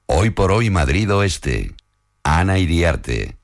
Hoy por hoy Madrid Oeste. Ana Iriarte.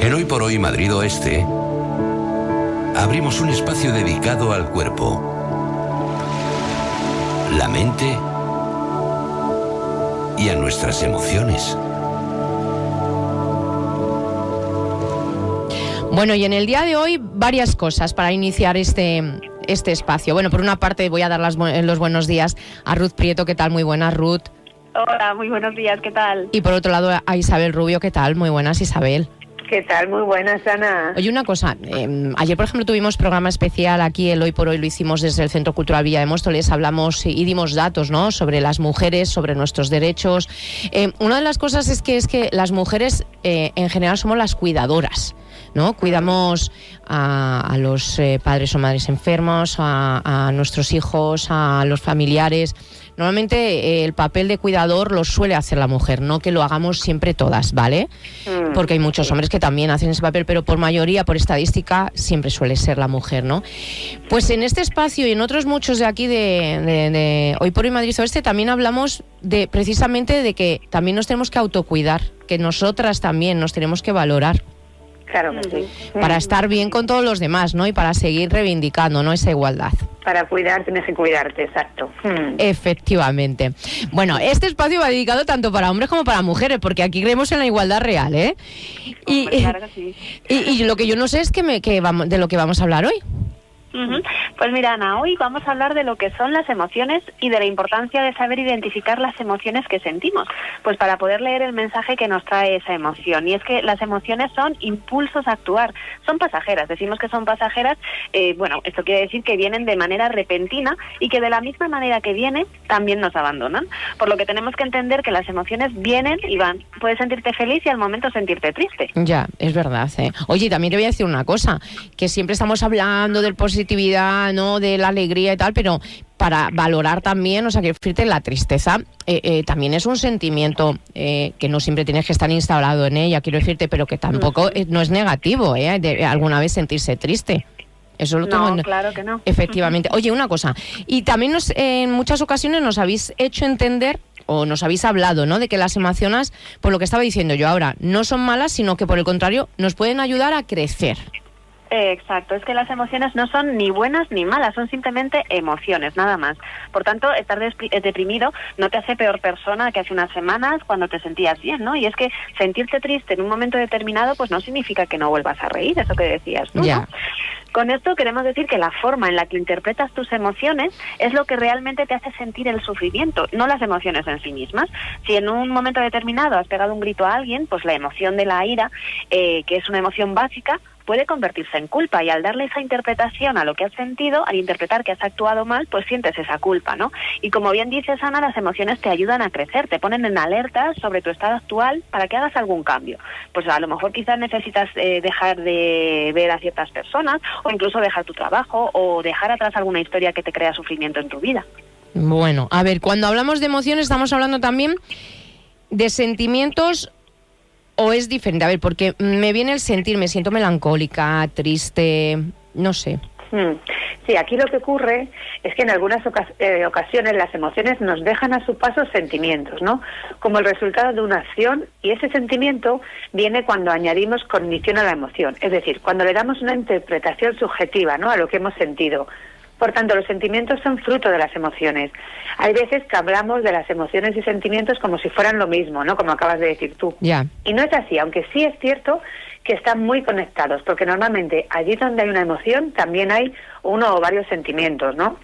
En Hoy por hoy Madrid Oeste abrimos un espacio dedicado al cuerpo, la mente y a nuestras emociones. Bueno, y en el día de hoy varias cosas para iniciar este espacio. Bueno, por una parte voy a dar los buenos días a Ruth Prieto. ¿Qué tal? Muy buenas, Ruth. Hola, muy buenos días, ¿qué tal? Y por otro lado a Isabel Rubio. ¿Qué tal? Muy buenas, Isabel. ¿Qué tal? Muy buenas, Ana. Oye, una cosa, ayer, por ejemplo, tuvimos programa especial aquí, el Hoy por Hoy lo hicimos desde el Centro Cultural Villa de Móstoles, hablamos y dimos datos, ¿no?, sobre las mujeres, sobre nuestros derechos. Una de las cosas es que las mujeres en general somos las cuidadoras, ¿no? Cuidamos a los padres o madres enfermos, a nuestros hijos, a los familiares. Normalmente el papel de cuidador lo suele hacer la mujer, no que lo hagamos siempre todas, ¿vale? Porque hay muchos hombres que también hacen ese papel, pero por mayoría, por estadística, siempre suele ser la mujer, ¿no? Pues en este espacio y en otros muchos de aquí de Hoy por Hoy Madrid Oeste también hablamos precisamente de que también nos tenemos que autocuidar, que nosotras también nos tenemos que valorar. Claro que sí. Para estar bien con todos los demás, ¿no? Y para seguir reivindicando, ¿no?, esa igualdad. Para cuidar tienes que cuidarte, exacto. Efectivamente. Bueno, este espacio va dedicado tanto para hombres como para mujeres, porque aquí creemos en la igualdad real, ¿eh? Claro que sí. Y lo que yo no sé es de lo que vamos a hablar hoy. Pues mira, Ana, hoy vamos a hablar de lo que son las emociones y de la importancia de saber identificar las emociones que sentimos, pues para poder leer el mensaje que nos trae esa emoción. Y es que las emociones son impulsos a actuar, son pasajeras. Decimos que son pasajeras, bueno, esto quiere decir que vienen de manera repentina y que de la misma manera que vienen, también nos abandonan. Por lo que tenemos que entender que las emociones vienen y van. Puedes sentirte feliz y al momento sentirte triste. Ya, es verdad, ¿eh? Oye, también te voy a decir una cosa, que siempre estamos hablando del positividad, ¿no?, de la alegría y tal, pero para valorar también, o sea, que decirte, la tristeza también es un sentimiento que no siempre tienes que estar instalado en ella, quiero decirte, pero que tampoco no es negativo, de alguna vez sentirse triste. Eso lo tengo. No, claro que no. Efectivamente. Oye, una cosa, y también en muchas ocasiones nos habéis hecho entender o nos habéis hablado, ¿no?, de que las emociones, por lo que estaba diciendo yo ahora, no son malas, sino que por el contrario nos pueden ayudar a crecer. Exacto, es que las emociones no son ni buenas ni malas, son simplemente emociones, nada más. Por tanto, estar deprimido no te hace peor persona que hace unas semanas cuando te sentías bien, ¿no? Y es que sentirte triste en un momento determinado pues no significa que no vuelvas a reír, eso que decías tú, Ya. ¿no? Con esto queremos decir que la forma en la que interpretas tus emociones es lo que realmente te hace sentir el sufrimiento, no las emociones en sí mismas. Si en un momento determinado has pegado un grito a alguien, pues la emoción de la ira, que es una emoción básica, puede convertirse en culpa, y al darle esa interpretación a lo que has sentido, al interpretar que has actuado mal, pues sientes esa culpa, ¿no? Y como bien dices, Ana, las emociones te ayudan a crecer, te ponen en alerta sobre tu estado actual para que hagas algún cambio. Pues a lo mejor quizás necesitas dejar de ver a ciertas personas, o incluso dejar tu trabajo, o dejar atrás alguna historia que te crea sufrimiento en tu vida. Bueno, a ver, cuando hablamos de emociones estamos hablando también de sentimientos. ¿O es diferente? A ver, porque me viene el sentir, me siento melancólica, triste, no sé. Sí, aquí lo que ocurre es que en algunas ocasiones las emociones nos dejan a su paso sentimientos, ¿no?, como el resultado de una acción, y ese sentimiento viene cuando añadimos cognición a la emoción, es decir, cuando le damos una interpretación subjetiva, ¿no?, a lo que hemos sentido. Por tanto, los sentimientos son fruto de las emociones. Hay veces que hablamos de las emociones y sentimientos como si fueran lo mismo, ¿no?, como acabas de decir tú. Ya. Y no es así, aunque sí es cierto que están muy conectados, porque normalmente allí donde hay una emoción también hay uno o varios sentimientos, ¿no?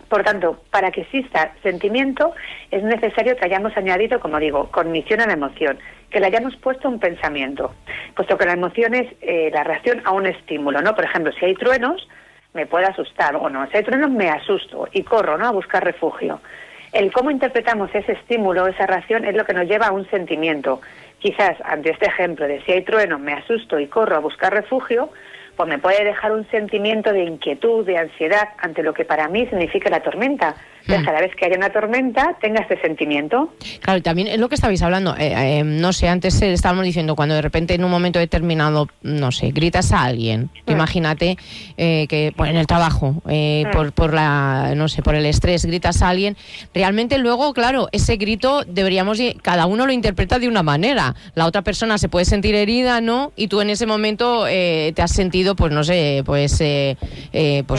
Por tanto, para que exista sentimiento es necesario que hayamos añadido, como digo, cognición a la emoción, que le hayamos puesto un pensamiento, puesto que la emoción es la reacción a un estímulo, ¿no? Por ejemplo, si hay truenos, me puede asustar, o no, si hay truenos me asusto y corro, ¿no?, a buscar refugio. El cómo interpretamos ese estímulo, esa reacción, es lo que nos lleva a un sentimiento. Quizás, ante este ejemplo de si hay truenos me asusto y corro a buscar refugio, pues me puede dejar un sentimiento de inquietud, de ansiedad, ante lo que para mí significa la tormenta. Entonces, cada vez que haya una tormenta, tenga este sentimiento. Claro, y también es lo que estabais hablando, no sé, antes estábamos diciendo, cuando de repente en un momento determinado, no sé, gritas a alguien, imagínate que en el trabajo, por el estrés, gritas a alguien, realmente luego, claro, ese grito cada uno lo interpreta de una manera, la otra persona se puede sentir herida, ¿no? Y tú en ese momento te has sentido, pues no sé,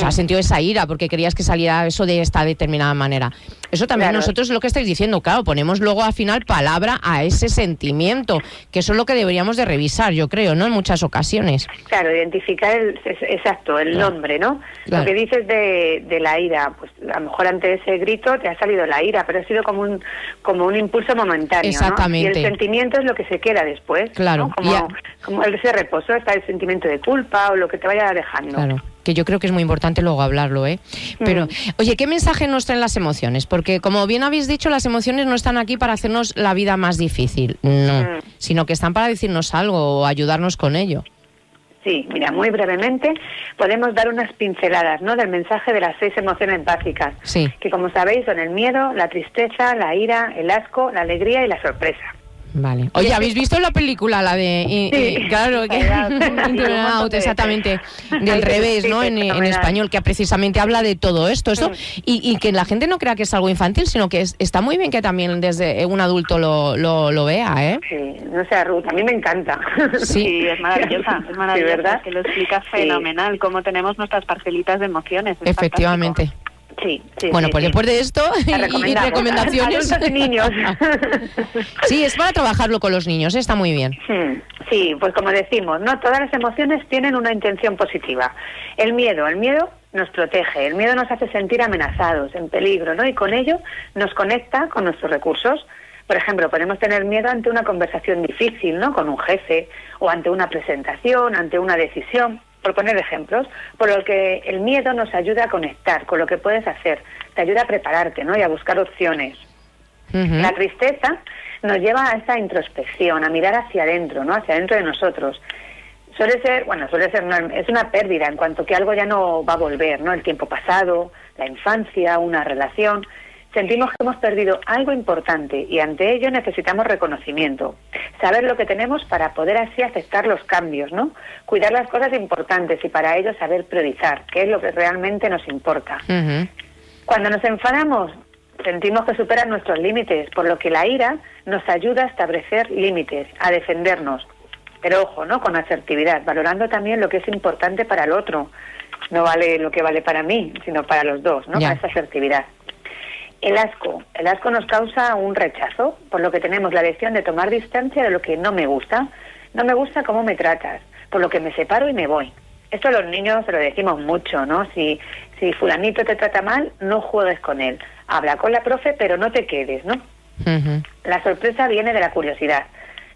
has sentido esa ira porque querías que saliera eso de esta determinada manera. Eso también nosotros lo que estáis diciendo, claro, ponemos luego al final palabra a ese sentimiento, que eso es lo que deberíamos de revisar, yo creo, ¿no? En muchas ocasiones. Claro, identificar el nombre, ¿no? Claro. Lo que dices de la ira, pues a lo mejor ante ese grito te ha salido la ira, pero ha sido como un impulso momentáneo, exactamente, ¿no? Y el sentimiento es lo que se queda después, claro, ¿no? Como ese reposo, está el sentimiento de culpa o lo que te vaya dejando. Claro, que yo creo que es muy importante luego hablarlo, ¿eh? Pero, oye, ¿qué mensaje nos traen las emociones? Porque, como bien habéis dicho, las emociones no están aquí para hacernos la vida más difícil, no, sino que están para decirnos algo o ayudarnos con ello. Sí, mira, muy brevemente podemos dar unas pinceladas, ¿no?, del mensaje de las 6 emociones básicas, que como sabéis son el miedo, la tristeza, la ira, el asco, la alegría y la sorpresa. Vale. Oye, ¿habéis visto la película, la de... Sí, claro, que exactamente, del revés, ¿no? En español, que precisamente habla de todo esto, y que la gente no crea que es algo infantil, sino que está muy bien que también desde un adulto lo vea, ¿eh? Sí, no sé, Ruth, a mí me encanta. Sí, es maravillosa, sí, ¿verdad? Que lo explica fenomenal, cómo tenemos nuestras parcelitas de emociones. Efectivamente. Fantástico. Sí, bueno, pues después de esto y recomendaciones. Adultos y niños. Sí, es para trabajarlo con los niños, está muy bien. Sí, pues como decimos, no todas las emociones tienen una intención positiva. El miedo nos protege, el miedo nos hace sentir amenazados, en peligro, ¿no? Y con ello nos conecta con nuestros recursos. Por ejemplo, podemos tener miedo ante una conversación difícil, ¿no?, con un jefe, o ante una presentación, ante una decisión, por poner ejemplos, por lo que el miedo nos ayuda a conectar con lo que puedes hacer, te ayuda a prepararte, ¿no?, y a buscar opciones. La tristeza nos lleva a esa introspección, a mirar hacia adentro, ¿no?, hacia adentro de nosotros. Es una pérdida en cuanto que algo ya no va a volver, ¿no?, el tiempo pasado, la infancia, una relación. Sentimos que hemos perdido algo importante y ante ello necesitamos reconocimiento, saber lo que tenemos para poder así aceptar los cambios, ¿no? Cuidar las cosas importantes y para ello saber priorizar, qué es lo que realmente nos importa. Cuando nos enfadamos, sentimos que superan nuestros límites, por lo que la ira nos ayuda a establecer límites, a defendernos. Pero ojo, ¿no?, con asertividad, valorando también lo que es importante para el otro. No vale lo que vale para mí, sino para los dos, ¿no? Para esa asertividad. El asco nos causa un rechazo, por lo que tenemos la elección de tomar distancia de lo que no me gusta. No me gusta cómo me tratas, por lo que me separo y me voy. Esto a los niños se lo decimos mucho, ¿no? Si fulanito te trata mal, no juegues con él. Habla con la profe, pero no te quedes, ¿no? La sorpresa viene de la curiosidad,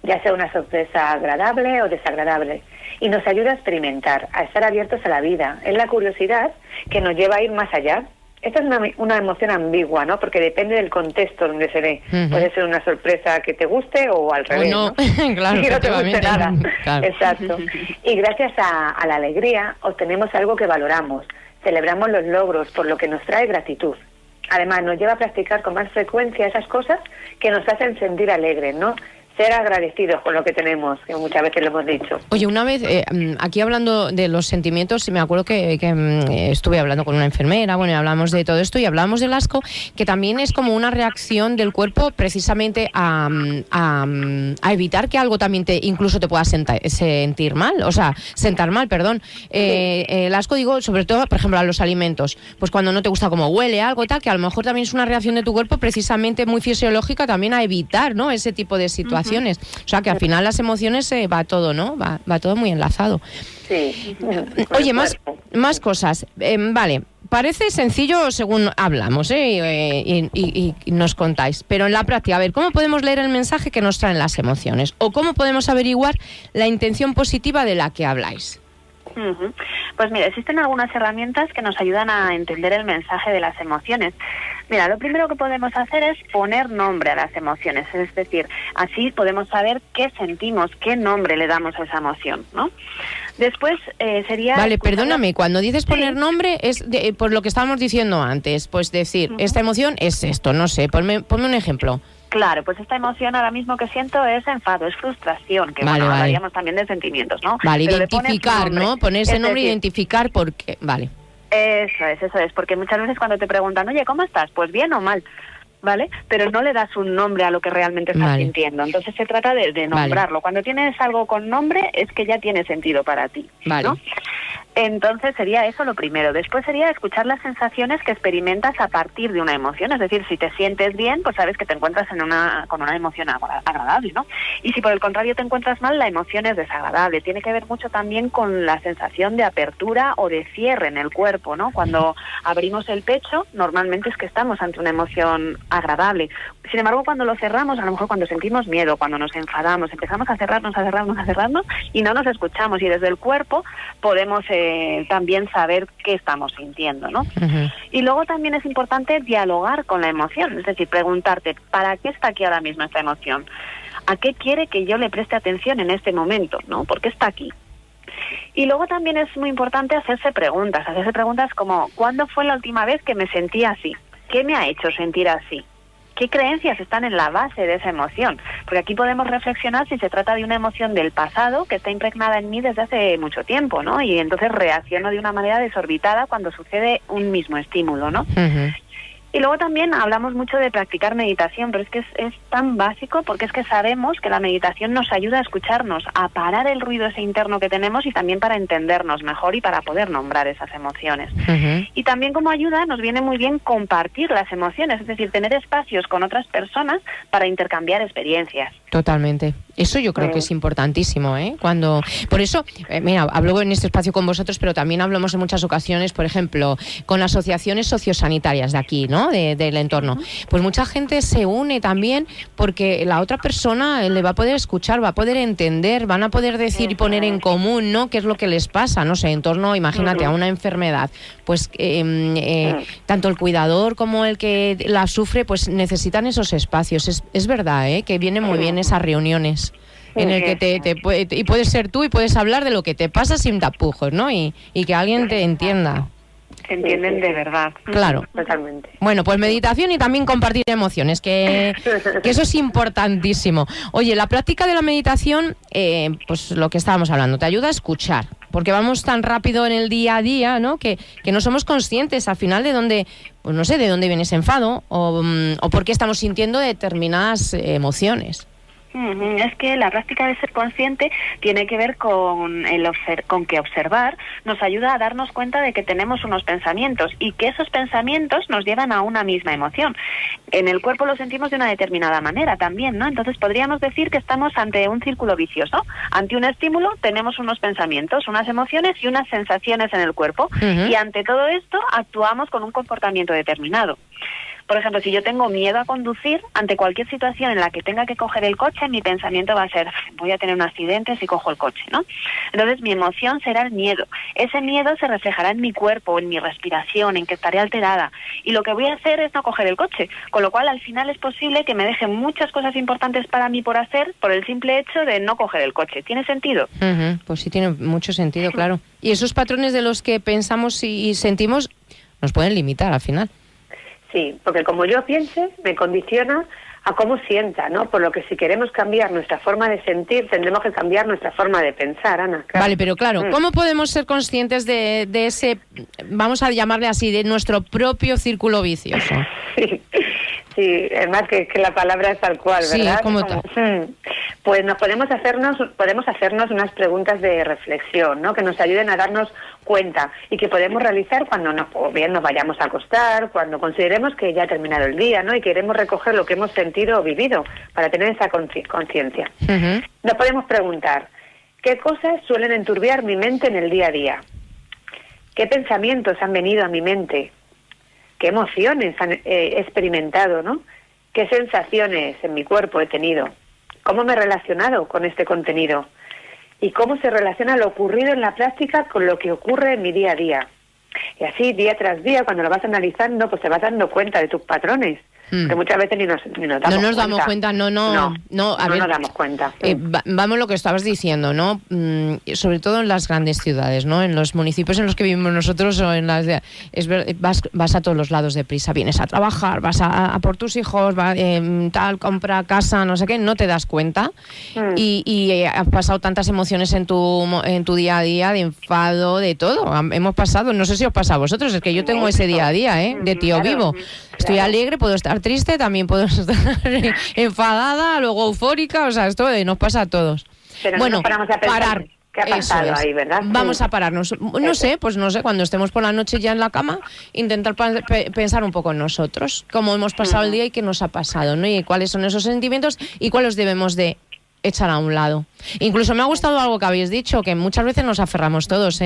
ya sea una sorpresa agradable o desagradable, y nos ayuda a experimentar, a estar abiertos a la vida. Es la curiosidad que nos lleva a ir más allá. Esta es una emoción ambigua, ¿no? Porque depende del contexto donde se dé. Puede ser una sorpresa que te guste o al revés, ¿no? Claro, que no te guste nada. Claro. Exacto. Y gracias a la alegría obtenemos algo que valoramos. Celebramos los logros, por lo que nos trae gratitud. Además, nos lleva a practicar con más frecuencia esas cosas que nos hacen sentir alegres, ¿no? Ser agradecidos con lo que tenemos, que muchas veces lo hemos dicho. Oye, una vez, aquí hablando de los sentimientos, me acuerdo que estuve hablando con una enfermera, bueno, y hablamos de todo esto, y hablamos del asco, que también es como una reacción del cuerpo precisamente a evitar que algo también incluso te pueda sentir mal, o sea, sentar mal, perdón. El asco, digo, sobre todo, por ejemplo, a los alimentos, pues cuando no te gusta cómo huele algo tal, que a lo mejor también es una reacción de tu cuerpo precisamente muy fisiológica también a evitar, ¿no?, ese tipo de situaciones. O sea, que al final las emociones va todo, ¿no? Va todo muy enlazado. Sí. Oye, más cosas. Vale, parece sencillo según hablamos, y nos contáis. Pero en la práctica, a ver, ¿cómo podemos leer el mensaje que nos traen las emociones? ¿O cómo podemos averiguar la intención positiva de la que habláis? Pues mira, existen algunas herramientas que nos ayudan a entender el mensaje de las emociones. Mira, lo primero que podemos hacer es poner nombre a las emociones, es decir, así podemos saber qué sentimos, qué nombre le damos a esa emoción, ¿no? Después sería... Vale, perdóname, cuando dices poner nombre es por lo que estábamos diciendo antes, pues decir, esta emoción es esto, no sé, ponme un ejemplo. Claro, pues esta emoción ahora mismo que siento es enfado, es frustración, que vale, hablaríamos también de sentimientos, ¿no? Vale, pero identificar, ¿no? Ponerse nombre, identificar por qué, vale. Eso es, porque muchas veces cuando te preguntan, oye, ¿cómo estás? Pues bien o mal, ¿vale? Pero no le das un nombre a lo que realmente estás sintiendo, entonces se trata de nombrarlo. Cuando tienes algo con nombre es que ya tiene sentido para ti, ¿no? Entonces sería eso lo primero. Después sería escuchar las sensaciones que experimentas a partir de una emoción. Es decir, si te sientes bien, pues sabes que te encuentras con una emoción agradable, ¿no? Y si por el contrario te encuentras mal, la emoción es desagradable. Tiene que ver mucho también con la sensación de apertura o de cierre en el cuerpo, ¿no? Cuando abrimos el pecho, normalmente es que estamos ante una emoción agradable. Sin embargo, cuando lo cerramos, a lo mejor cuando sentimos miedo, cuando nos enfadamos, empezamos a cerrarnos y no nos escuchamos. Y desde el cuerpo podemos también saber qué estamos sintiendo, ¿no? Y luego también es importante dialogar con la emoción, es decir, preguntarte, ¿para qué está aquí ahora mismo esta emoción? ¿A qué quiere que yo le preste atención en este momento, ¿no? ¿Por qué está aquí? Y luego también es muy importante hacerse preguntas como, ¿cuándo fue la última vez que me sentí así? ¿Qué me ha hecho sentir así? ¿Qué creencias están en la base de esa emoción? Porque aquí podemos reflexionar si se trata de una emoción del pasado que está impregnada en mí desde hace mucho tiempo, ¿no? Y entonces reacciono de una manera desorbitada cuando sucede un mismo estímulo, ¿no? Y luego también hablamos mucho de practicar meditación, pero es que es tan básico porque es que sabemos que la meditación nos ayuda a escucharnos, a parar el ruido ese interno que tenemos y también para entendernos mejor y para poder nombrar esas emociones. Y también como ayuda nos viene muy bien compartir las emociones, es decir, tener espacios con otras personas para intercambiar experiencias. Totalmente. Eso yo creo que es importantísimo, ¿eh? Por eso, mira, hablo en este espacio con vosotros, pero también hablamos en muchas ocasiones, por ejemplo, con asociaciones sociosanitarias de aquí, ¿no? Del entorno. Pues mucha gente se une también porque la otra persona le va a poder escuchar, va a poder entender, van a poder decir y poner en común, ¿no? ¿Qué es lo que les pasa? No sé, en torno, imagínate, a una enfermedad. Pues tanto el cuidador como el que la sufre, pues necesitan esos espacios. Es verdad, ¿eh? Que vienen muy bien esas reuniones en el que y puedes ser tú y puedes hablar de lo que te pasa sin tapujos, ¿no? Y que alguien te entienda. Se entienden de verdad. Claro. Totalmente. Bueno, pues meditación y también compartir emociones, que eso es importantísimo. Oye, la práctica de la meditación, pues lo que estábamos hablando, te ayuda a escuchar, porque vamos tan rápido en el día a día, ¿no? Que no somos conscientes al final de dónde, pues no sé, de dónde viene ese enfado o por qué estamos sintiendo determinadas emociones. Es que la práctica de ser consciente tiene que ver con que observar nos ayuda a darnos cuenta de que tenemos unos pensamientos y que esos pensamientos nos llevan a una misma emoción. En el cuerpo lo sentimos de una determinada manera también, ¿no? Entonces podríamos decir que estamos ante un círculo vicioso. Ante un estímulo tenemos unos pensamientos, unas emociones y unas sensaciones en el cuerpo. Y ante todo esto actuamos con un comportamiento determinado. Por ejemplo, si yo tengo miedo a conducir, ante cualquier situación en la que tenga que coger el coche, mi pensamiento va a ser, voy a tener un accidente si cojo el coche, ¿no? Entonces mi emoción será el miedo. Ese miedo se reflejará en mi cuerpo, en mi respiración, en que estaré alterada. Y lo que voy a hacer es no coger el coche. Con lo cual, al final es posible que me dejen muchas cosas importantes para mí por hacer por el simple hecho de no coger el coche. ¿Tiene sentido? Pues sí, tiene mucho sentido, claro. Y esos patrones de los que pensamos y sentimos nos pueden limitar al final. Sí, porque como yo piense, me condiciona a cómo sienta, ¿no? Por lo que si queremos cambiar nuestra forma de sentir, tendremos que cambiar nuestra forma de pensar, Ana. Claro. Vale, pero claro, ¿cómo podemos ser conscientes de ese, vamos a llamarle así, de nuestro propio círculo vicioso? Sí, además que la palabra es tal cual, ¿verdad? Sí, como tal. Pues podemos hacernos unas preguntas de reflexión, ¿no? Que nos ayuden a darnos cuenta y que podemos realizar cuando nos vayamos a acostar, cuando consideremos que ya ha terminado el día, ¿no? Y queremos recoger lo que hemos sentido o vivido para tener esa conciencia. Nos podemos preguntar, ¿qué cosas suelen enturbiar mi mente en el día a día? ¿Qué pensamientos han venido a mi mente? ¿Qué emociones he experimentado, ¿no? ¿Qué sensaciones en mi cuerpo he tenido? ¿Cómo me he relacionado con este contenido? ¿Y cómo se relaciona lo ocurrido en la práctica con lo que ocurre en mi día a día? Y así, día tras día, cuando lo vas analizando, pues te vas dando cuenta de tus patrones, Que muchas veces ni nos damos cuenta. No nos damos cuenta, no, a ver, nos damos cuenta. Vamos lo que estabas diciendo, ¿no? Sobre todo en las grandes ciudades, ¿no? En los municipios en los que vivimos nosotros o en las vas a todos los lados deprisa, vienes a trabajar, vas a por tus hijos, tal, compra, casa, no sé qué, no te das cuenta y has pasado tantas emociones en tu día a día, de enfado, de todo. Hemos pasado, no sé si os pasa a vosotros, es que yo tengo ese día a día, de tío vivo. Estoy alegre, puedo estar triste, también puedo estar enfadada, luego eufórica, o sea, esto nos pasa a todos. Pero bueno, no paramos a pensar parar. ¿Qué ha pasado ahí, verdad? Vamos a pararnos. No sé, cuando estemos por la noche ya en la cama, intentar pensar un poco en nosotros, cómo hemos pasado el día y qué nos ha pasado, ¿no? Y cuáles son esos sentimientos y cuáles debemos de echar a un lado. Incluso me ha gustado algo que habéis dicho, que muchas veces nos aferramos todos,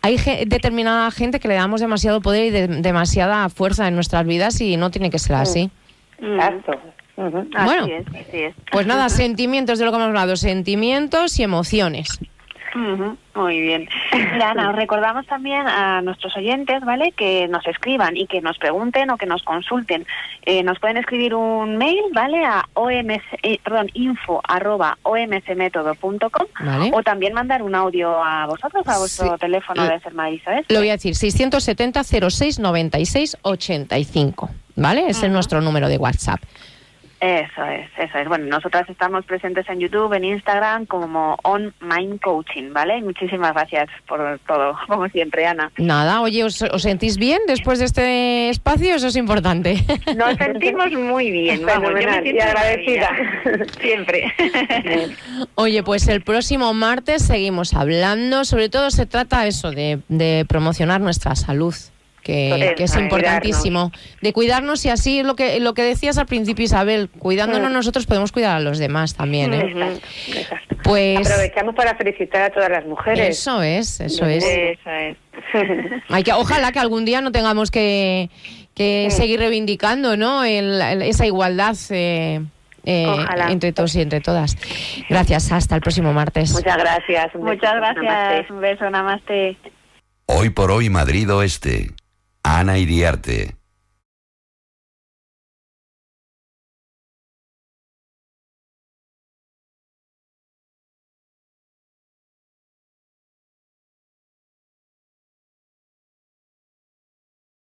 Hay determinada gente que le damos demasiado poder y demasiada fuerza en nuestras vidas y no tiene que ser así. Exacto. Bueno, así es. Pues nada, sentimientos de lo que hemos hablado, sentimientos y emociones. Muy bien. Mira, Ana, os recordamos también a nuestros oyentes, ¿vale?, que nos escriban y que nos pregunten o que nos consulten. Nos pueden escribir un mail, ¿vale?, a info@omsmetodo.com, ¿vale?, o también mandar un audio a vosotros, a vuestro teléfono de Serma Isabel. Lo voy a decir, 670 06 96 85, ¿vale? Ese es nuestro número de WhatsApp. Eso es. Bueno, nosotras estamos presentes en YouTube, en Instagram, como On Mind Coaching, ¿vale? Y muchísimas gracias por todo, como siempre, Ana. Nada, oye, ¿os sentís bien después de este espacio? Eso es importante. Nos sentimos muy bien, vamos, yo me siento y agradecida. Siempre. Oye, pues el próximo martes seguimos hablando, sobre todo se trata eso, de promocionar nuestra salud. Que es importantísimo, de cuidarnos, y así lo que decías al principio, Isabel, cuidándonos nosotros podemos cuidar a los demás también, Exacto. Pues aprovechamos para felicitar a todas las mujeres. Eso es. Ojalá que algún día no tengamos que seguir reivindicando, ¿no?, esa igualdad entre todos y entre todas. Gracias, hasta el próximo martes. Muchas gracias. Muchas gracias, un beso, namaste. Hoy por hoy Madrid Oeste. Ana Iriarte.